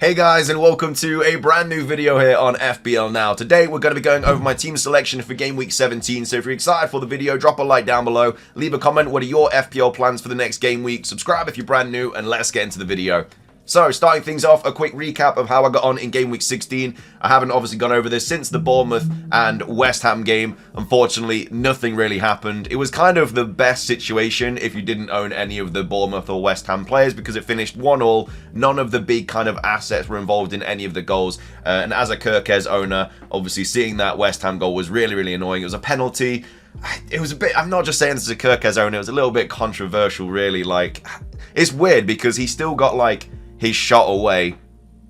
Hey guys, and welcome to a brand new video here on FPL Now. Today we're going to be going over my team selection for Game Week 17, so if you're excited for the video, drop a like down below, leave a comment, what are your FPL plans for the next game week, subscribe if you're brand new, and let's get into the video. So, starting things off, a quick recap of how I got on in Game Week 16. I haven't obviously gone over this since the Bournemouth and West Ham game. Unfortunately, nothing really happened. It was kind of the best situation if you didn't own any of the Bournemouth or West Ham players because it finished 1-1. None of the big kind of assets were involved in any of the goals. And as a Kirkez owner, obviously seeing that West Ham goal was really, really annoying. It was a penalty. It was a bit, I'm not just saying this as a Kirkez owner, it was a little bit controversial, really. Like, it's weird because he still got, like, his shot away,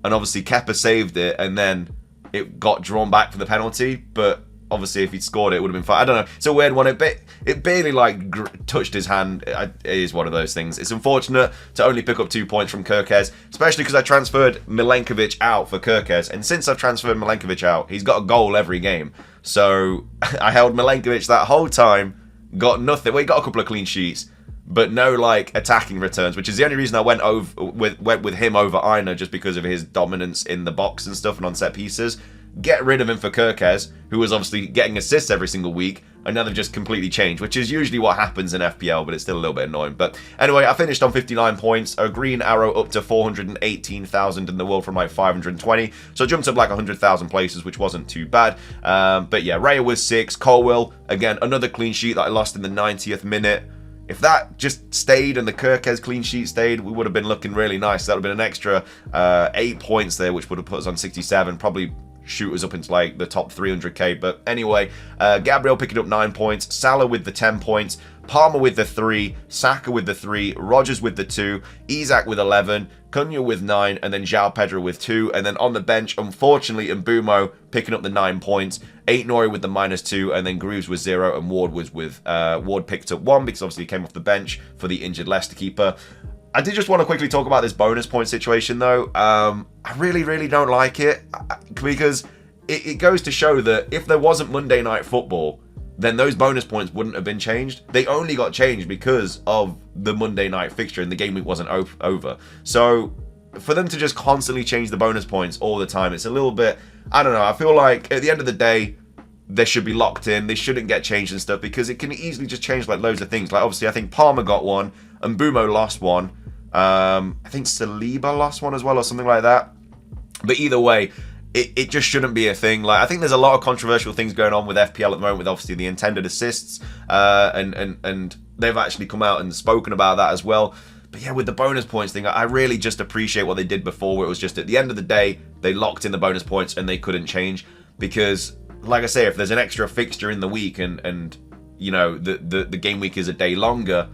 and obviously Kepa saved it, and then it got drawn back for the penalty. But obviously, if he'd scored it, it would have been fine. I don't know. It's a weird one. It barely like touched his hand. It is one of those things. It's unfortunate to only pick up 2 points from Kirkez, especially because I transferred Milenkovic out for Kirkez, and since I've transferred Milenkovic out, he's got a goal every game. So I held Milenkovic that whole time, got nothing. Well, he got a couple of clean sheets, but no like attacking returns, which is the only reason I went with him over Aina, just because of his dominance in the box and stuff and on set pieces. Get rid of him for Kirkez, who was obviously getting assists every single week, and now they've just completely changed, which is usually what happens in FPL, but it's still a little bit annoying. But anyway, I finished on 59 points, a green arrow up to 418,000 in the world from like 520, so I jumped up like 100,000 places, which wasn't too bad. But yeah, Raya was 6, Colwill, again, another clean sheet that I lost in the 90th minute. If that just stayed and the Kirkez clean sheet stayed, we would have been looking really nice. That would have been an extra 8 points there, which would have put us on 67, probably shoot us up into like the top 300k. But anyway, Gabriel picking up 9 points, Salah with the 10 points, Palmer with the 3, Saka with the 3, Rodgers with the 2, Isak with 11, Cunha with 9, and then João Pedro with 2. And then on the bench, unfortunately, Mbumo picking up the 9 points, Aït-Nouri with the -2, and then Greaves was 0, and Ward was with Ward picked up 1 because obviously he came off the bench for the injured Leicester keeper. I did just want to quickly talk about this bonus point situation though. I really don't like it because it goes to show that if there wasn't Monday Night Football, then those bonus points wouldn't have been changed. They only got changed because of the Monday night fixture and the game week wasn't over. So for them to just constantly change the bonus points all the time, it's a little bit, I don't know, I feel like at the end of the day, they should be locked in. They shouldn't get changed and stuff because it can easily just change like loads of things. Like obviously I think Palmer got 1 and Mbumo lost 1. I think Saliba lost 1 as well or something like that. But either way, it just shouldn't be a thing. Like I think there's a lot of controversial things going on with FPL at the moment with obviously the intended assists, and they've actually come out and spoken about that as well. But yeah, with the bonus points thing, I really just appreciate what they did before, where it was just at the end of the day, they locked in the bonus points and they couldn't change. Because, like I say, if there's an extra fixture in the week and you know, the game week is a day longer,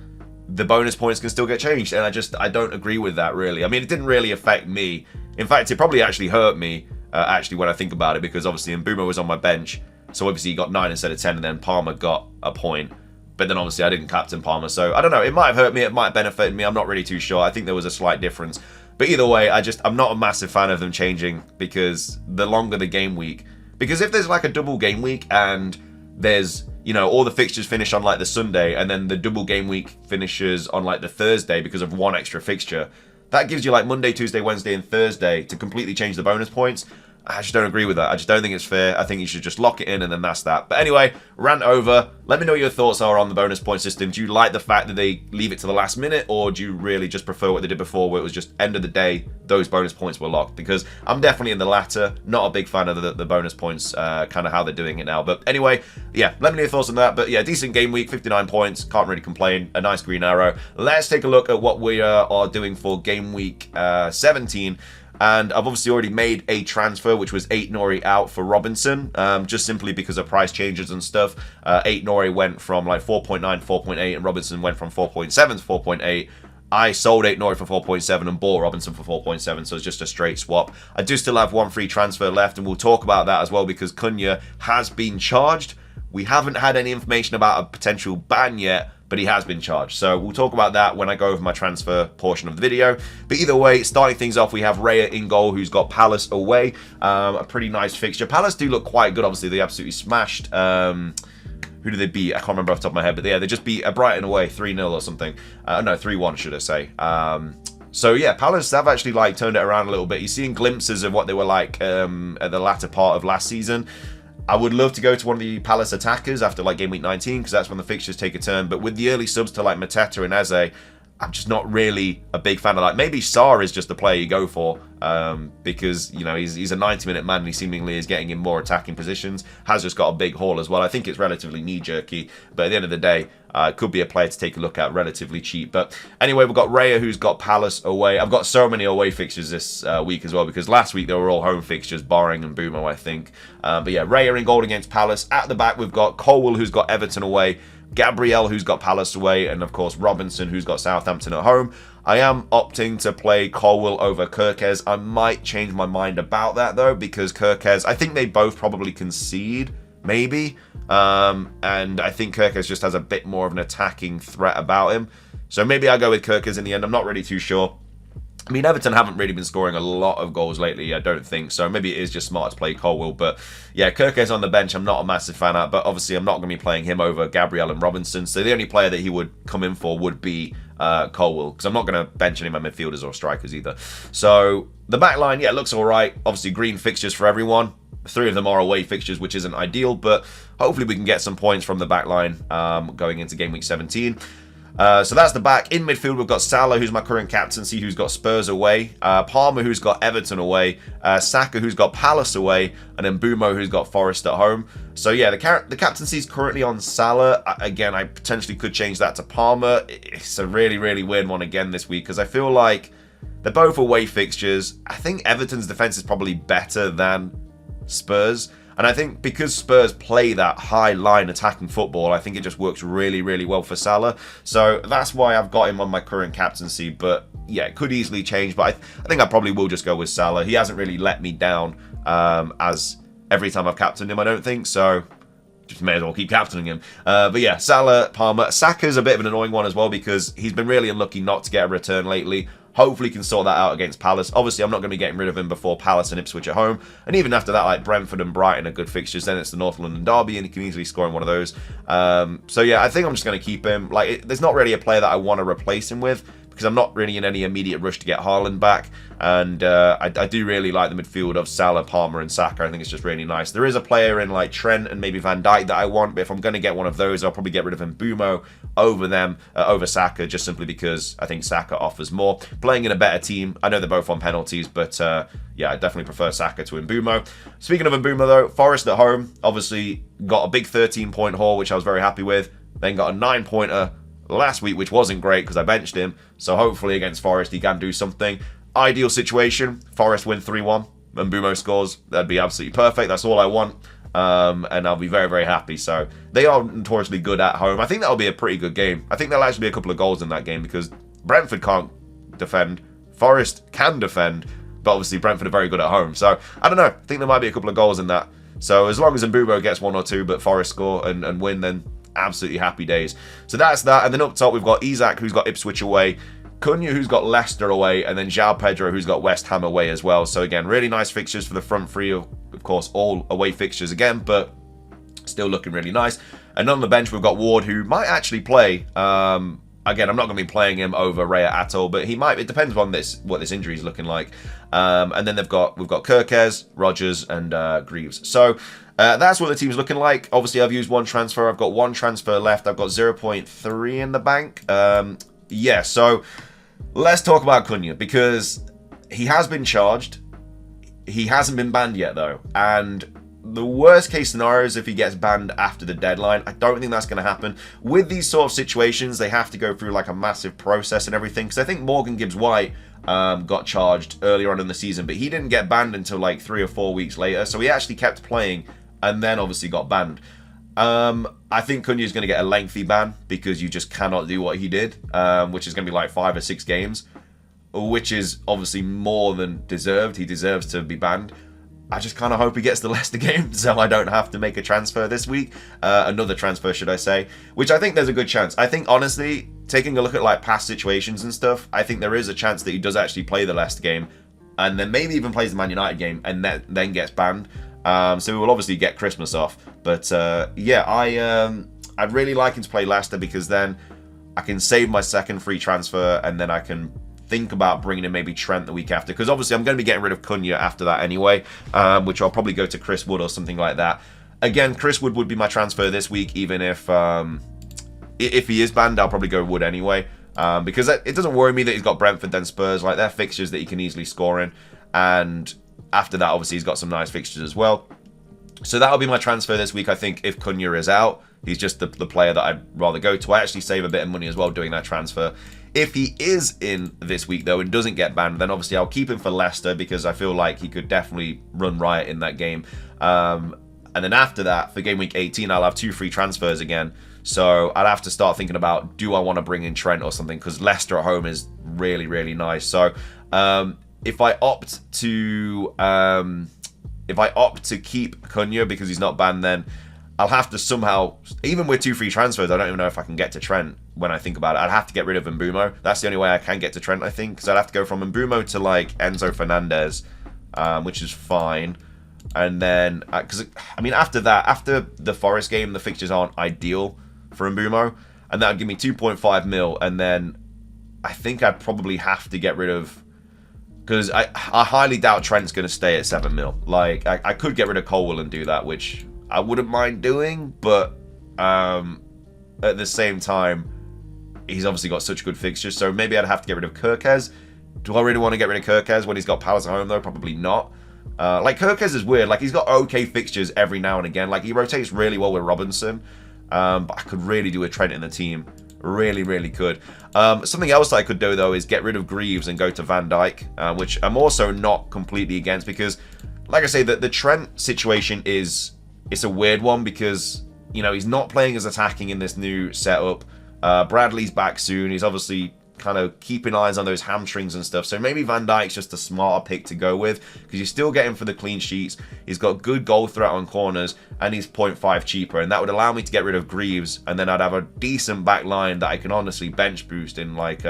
the bonus points can still get changed. And I don't agree with that, really. I mean, it didn't really affect me. In fact, it probably actually hurt me, actually, when I think about it, because obviously Mbumo was on my bench. So obviously he got 9 instead of 10, and then Palmer got a point. But then obviously I didn't captain Palmer, so I don't know. It might have hurt me, it might have benefited me. I'm not really too sure. I think there was a slight difference. But either way, I'm not a massive fan of them changing, because the longer the game week, because if there's like a double game week and there's, you know, all the fixtures finish on like the Sunday and then the double game week finishes on like the Thursday because of 1 extra fixture, that gives you like Monday, Tuesday, Wednesday, and Thursday to completely change the bonus points. I just don't agree with that. I just don't think it's fair. I think you should just lock it in and then that's that. But anyway, rant over. Let me know what your thoughts are on the bonus point system. Do you like the fact that they leave it to the last minute, or do you really just prefer what they did before, where it was just end of the day, those bonus points were locked? Because I'm definitely in the latter. Not a big fan of the bonus points, kind of how they're doing it now. But anyway, yeah, let me know your thoughts on that. But yeah, decent game week, 59 points. Can't really complain. A nice green arrow. Let's take a look at what we are doing for game week 17. And I've obviously already made a transfer, which was Aït-Nouri out for Robinson, just simply because of price changes and stuff. Aït-Nouri went from like 4.9 to 4.8, and Robinson went from 4.7 to 4.8. I sold Aït-Nouri for 4.7 and bought Robinson for 4.7, so it's just a straight swap. I do still have 1 free transfer left, and we'll talk about that as well, because Cunha has been charged. We haven't had any information about a potential ban yet, but he has been charged. So we'll talk about that when I go over my transfer portion of the video. But either way, starting things off, we have Raya in goal, who's got Palace away. A pretty nice fixture. Palace do look quite good, obviously. They absolutely smashed... who did they beat? I can't remember off the top of my head, but yeah, they just beat Brighton away 3-0 or something. No, 3-1, should I say. So yeah, Palace have actually like turned it around a little bit. You're seeing glimpses of what they were like at the latter part of last season. I would love to go to one of the Palace attackers after like game week 19 because that's when the fixtures take a turn. But with the early subs to like Mateta and Eze, I'm just not really a big fan of like. Maybe Sarr is just the player you go for because, you know, he's a 90-minute man and he seemingly is getting in more attacking positions. Has just got a big haul as well. I think it's relatively knee-jerky, but at the end of the day, could be a player to take a look at, relatively cheap. But anyway, we've got Raya, who's got Palace away. I've got so many away fixtures this week as well, because last week they were all home fixtures, barring and Mbumo, I think. But yeah, Raya in goal against Palace. At the back, we've got Colwell, who's got Everton away. Gabriel, who's got Palace away, and of course Robinson, who's got Southampton at home. I am opting to play Colwell over Kirkez. I might change my mind about that though, because Kirkez, I think they both probably concede, maybe. And I think Kirkez just has a bit more of an attacking threat about him. So maybe I go with Kirkez in the end. I'm not really too sure. I mean, Everton haven't really been scoring a lot of goals lately, I don't think. So maybe it is just smart to play Colwell. But yeah, Kirkez on the bench, I'm not a massive fan of. But obviously, I'm not going to be playing him over Gabriel and Robinson. So the only player that he would come in for would be Colwell. Because I'm not going to bench any of my midfielders or strikers either. So the back line, yeah, looks all right. Obviously, green fixtures for everyone. 3 of them are away fixtures, which isn't ideal. But hopefully we can get some points from the back line going into game week 17. So that's the back. In midfield, we've got Salah, who's my current captaincy, who's got Spurs away. Palmer, who's got Everton away. Saka, who's got Palace away. And then Mbumo, who's got Forest at home. So yeah, the captaincy is currently on Salah. Again, I potentially could change that to Palmer. It's a really, really weird one again this week, because I feel like they're both away fixtures. I think Everton's defense is probably better than Spurs. And I think because Spurs play that high line attacking football, I think it just works really, really well for Salah. So that's why I've got him on my current captaincy. But yeah, it could easily change. But I think I probably will just go with Salah. He hasn't really let me down as every time I've captained him, I don't think. So just may as well keep captaining him. But yeah, Salah, Palmer. Saka's a bit of an annoying one as well, because he's been really unlucky not to get a return lately. Hopefully can sort that out against Palace. Obviously, I'm not going to be getting rid of him before Palace and Ipswich at home. And even after that, like Brentford and Brighton are good fixtures. Then it's the North London derby, and he can easily score in one of those. So yeah, I think I'm just going to keep him. Like, there's not really a player that I want to replace him with, because I'm not really in any immediate rush to get Haaland back. And I do really like the midfield of Salah, Palmer, and Saka. I think it's just really nice. There is a player in like Trent and maybe Van Dijk that I want, but if I'm going to get one of those, I'll probably get rid of Mbumo over them, over Saka, just simply because I think Saka offers more. Playing in a better team, I know they're both on penalties, but yeah, I definitely prefer Saka to Mbumo. Speaking of Mbumo though, Forest at home, obviously got a big 13-point haul, which I was very happy with. Then got a 9-pointer last week, which wasn't great because I benched him. So hopefully against Forest, he can do something. Ideal situation, Forest win 3-1, and Mbumo scores. That'd be absolutely perfect. That's all I want. And I'll be very, very happy. So they are notoriously good at home. I think that'll be a pretty good game. I think there'll actually be a couple of goals in that game, because Brentford can't defend. Forest can defend, but obviously Brentford are very good at home. So I don't know. I think there might be a couple of goals in that. So as long as Mbumo gets 1 or 2, but Forest score and win, then absolutely happy days. So that's that. And then up top, we've got Isak, who's got Ipswich away. Cunha, who's got Leicester away, and then João Pedro, who's got West Ham away as well. So again, really nice fixtures for the front three, of course, all away fixtures again, but still looking really nice. And on the bench, we've got Ward, who might actually play. Again, I'm not going to be playing him over Raya at all, but he might. It depends on what this injury is looking like. And then we've got Kirkez, Rodgers, and Greaves. So that's what the team's looking like. Obviously, I've used one transfer. I've got one transfer left. I've got 0.3 in the bank. Yeah, so let's talk about Cunha, because he has been charged. He hasn't been banned yet, though. And the worst case scenario is if he gets banned after the deadline. I don't think that's going to happen. With these sort of situations, they have to go through like a massive process and everything. Because I think Morgan Gibbs-White got charged earlier on in the season, but he didn't get banned until like 3 or 4 weeks later. So he actually kept playing and then obviously got banned. I think Cunha is going to get a lengthy ban, because you just cannot do what he did, which is going to be like 5 or 6 games, which is obviously more than deserved. He deserves to be banned. I just kind of hope he gets the Leicester game, so I don't have to make a transfer this week. Another transfer, should I say, which I think there's a good chance. I think, honestly, taking a look at like past situations and stuff, I think there is a chance that he does actually play the Leicester game, and then maybe even plays the Man United game, and then gets banned. So we will obviously get Christmas off. But yeah, I'd really like him to play Leicester, because then I can save my second free transfer, and then I can think about bringing in maybe Trent the week after, because obviously I'm going to be getting rid of Cunha after that anyway, which I'll probably go to Chris Wood or something like that. Again, Chris Wood would be my transfer this week, even if he is banned, I'll probably go Wood anyway, because it doesn't worry me that he's got Brentford then Spurs. Like, they're fixtures that he can easily score in, and after that, obviously, he's got some nice fixtures as well. So that'll be my transfer this week. I think if Cunha is out, he's just the player that I'd rather go to. I actually save a bit of money as well doing that transfer. If he is in this week, though, and doesn't get banned, then obviously I'll keep him for Leicester, because I feel like he could definitely run riot in that game. And then after that, for game week 18, I'll have 2 free transfers again. So I'd have to start thinking about, do I want to bring in Trent or something? Because Leicester at home is really, really nice. So if I opt to keep Cunha because he's not banned, then I'll have to somehow, even with 2 free transfers, I don't even know if I can get to Trent when I think about it. I'd have to get rid of Mbeumo. That's the only way I can get to Trent, I think, because I'd have to go from Mbeumo to, like, Enzo Fernandez, which is fine. And then, because, I mean, after that, after the Forest game, the fixtures aren't ideal for Mbeumo, and that would give me 2.5 mil, and then I think I'd probably have to get rid of, because I highly doubt Trent's going to stay at 7 mil. Like, I could get rid of Colwell and do that, which I wouldn't mind doing, but at the same time, he's obviously got such good fixtures, so maybe I'd have to get rid of Kirkez. Do I really want to get rid of Kirkez when he's got Palace at home, though? Probably not. Like, Kirkez is weird. Like, he's got okay fixtures every now and again. Like, he rotates really well with Robinson, but I could really do a Trent in the team. Really, really could. Something else that I could do, though, is get rid of Greaves and go to Van Dijk, which I'm also not completely against, because, like I say, the Trent situation it's a weird one, because, you know, he's not playing as attacking in this new setup. Bradley's back soon. He's obviously kind of keeping eyes on those hamstrings and stuff. So maybe Van Dijk's just a smarter pick to go with, because you still get him for the clean sheets. He's got good goal threat on corners, and he's 0.5 cheaper. And that would allow me to get rid of Greaves, and then I'd have a decent back line that I can honestly bench boost in like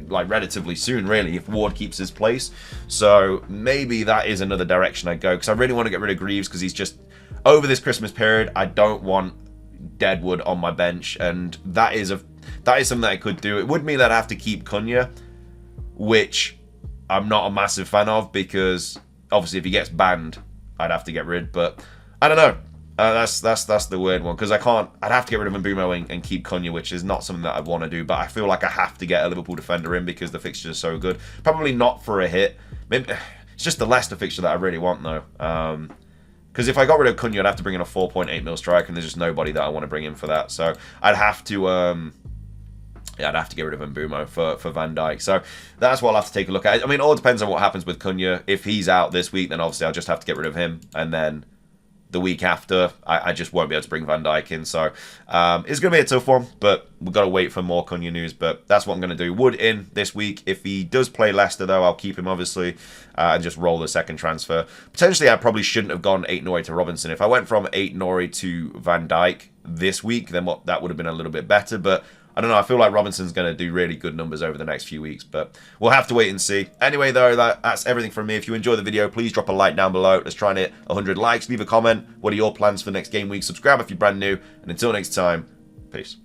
relatively soon, really, if Ward keeps his place. So maybe that is another direction I go, because I really want to get rid of Greaves, because he's just, over this Christmas period, I don't want Deadwood on my bench, and that is something that I could do. It would mean that I have to keep Cunha, which I'm not a massive fan of, because obviously if he gets banned, I'd have to get rid. But I don't know. That's the weird one, because I'd have to get rid of Mbeumo and keep Cunha, which is not something that I'd want to do. But I feel like I have to get a Liverpool defender in, because the fixtures are so good. Probably not for a hit. Maybe it's just the Leicester fixture that I really want, though. Because if I got rid of Cunha, I'd have to bring in a 4.8 mil striker, and there's just nobody that I want to bring in for that. So I'd have to, I'd have to get rid of Mbeumo for Van Dijk. So that's what I'll have to take a look at. I mean, it all depends on what happens with Cunha. If he's out this week, then obviously I'll just have to get rid of him. And then the week after, I just won't be able to bring Van Dijk in. So it's going to be a tough one, but we've got to wait for more Cunha news. But that's what I'm going to do. Wood in this week. If he does play Leicester, though, I'll keep him, obviously, and just roll the second transfer. Potentially, I probably shouldn't have gone Aït-Nouri to Robinson. If I went from Aït-Nouri to Van Dijk this week, then that would have been a little bit better. But I don't know, I feel like Robinson's going to do really good numbers over the next few weeks, but we'll have to wait and see. Anyway, though, that's everything from me. If you enjoyed the video, please drop a like down below. Let's try and hit 100 likes. Leave a comment. What are your plans for the next game week? Subscribe if you're brand new. And until next time, peace.